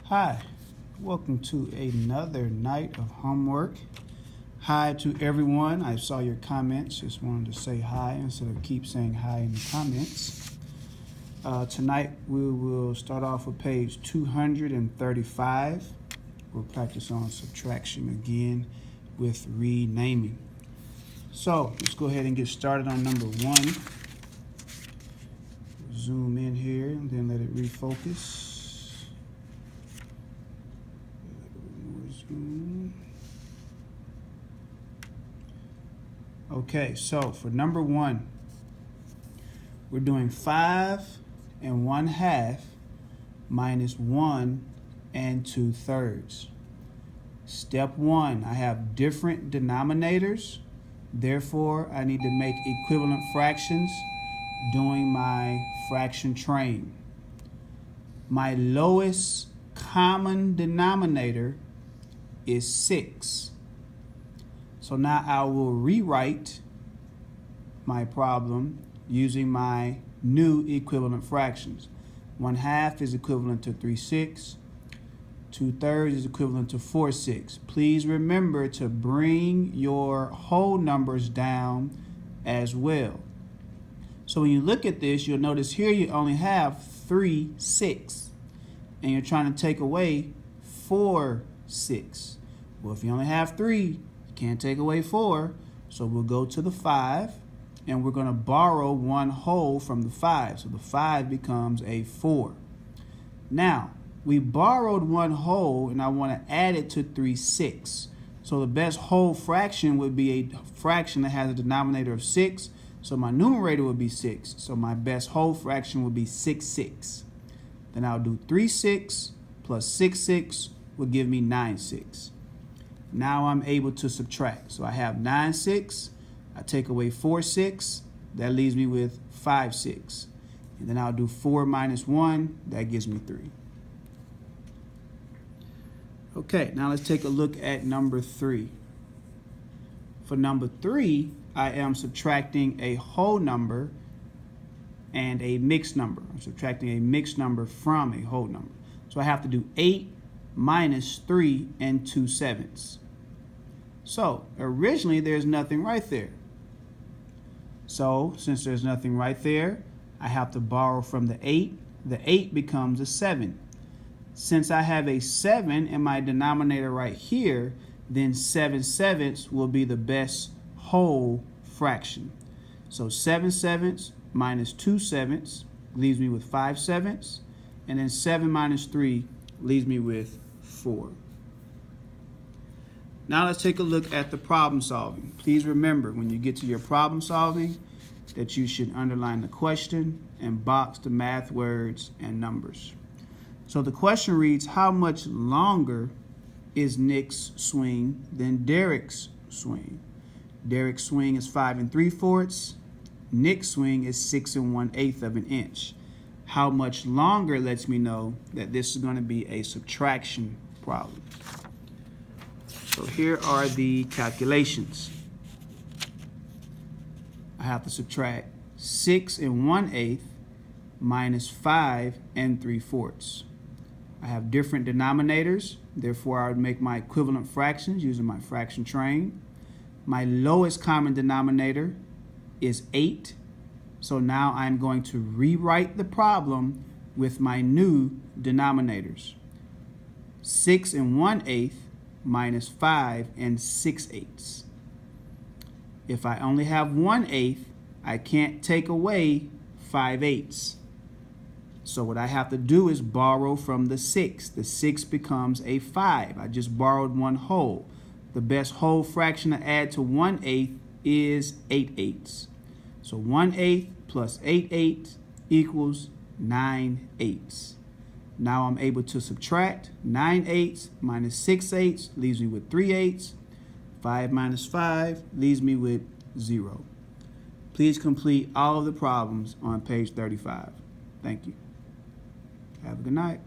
Hi, welcome to another night of homework. Hi to everyone. I saw your comments. Just wanted to say hi instead of keep saying hi in the comments. Tonight we will start off with page 235. We'll practice on subtraction again with renaming. So let's go ahead and get started on number 1. Zoom in here and then let it refocus. Okay, so for number 1, we're doing 5 1/2 minus 1 2/3. Step 1, I have different denominators. Therefore, I need to make equivalent fractions doing my fraction train. My lowest common denominator is 6. So now I will rewrite my problem using my new equivalent fractions. 1/2 is equivalent to 3/6. 2/3 is equivalent to 4/6. Please remember to bring your whole numbers down as well. So when you look at this, you'll notice here you only have 3/6. And you're trying to take away 4/6. Well, if you only have 3, you can't take away 4. So we'll go to the 5, and we're going to borrow 1 whole from the 5. So the 5 becomes a 4. Now, we borrowed 1 whole, and I want to add it to 3/6. So the best whole fraction would be a fraction that has a denominator of 6. So my numerator would be 6. So my best whole fraction would be 6/6. Then I'll do 3/6 plus 6/6 will give me 9/6. Now I'm able to subtract. So I have 9/6. I take away 4/6. That leaves me with 5/6. And then I'll do 4 minus 1. That gives me 3. Okay, now let's take a look at number 3. For number 3, I am subtracting a whole number and a mixed number. I'm subtracting a mixed number from a whole number. So I have to do 8 minus 3 2/7. So originally there's nothing right there. So since there's nothing right there, I have to borrow from the 8. The 8 becomes a 7. Since I have a 7 in my denominator right here, then 7/7 will be the best whole fraction. So 7/7 minus 2/7 leaves me with 5/7, and then 7 minus 3 leaves me with 4. Now let's take a look at the problem solving. Please remember when you get to your problem solving that you should underline the question and box the math words and numbers. So the question reads, how much longer is Nick's swing than Derek's swing? Derek's swing is 5 3/4. Nick's swing is 6 1/8 of an inch. How much longer lets me know that this is going to be a subtraction problem. So here are the calculations. I have to subtract 6 1/8 minus 5 3/4. I have different denominators, therefore I would make my equivalent fractions using my fraction train. My lowest common denominator is 8. So now I'm going to rewrite the problem with my new denominators. 6 1/8 minus 5 6/8. If I only have 1/8, I can't take away 5/8. So what I have to do is borrow from the 6. The 6 becomes a 5. I just borrowed 1 whole. The best whole fraction to add to 1/8 is 8/8. So 1/8 plus 8/8 equals 9/8. Now I'm able to subtract 9/8 minus 6/8 leaves me with 3/8. 5 minus 5 leaves me with 0. Please complete all of the problems on page 35. Thank you. Have a good night.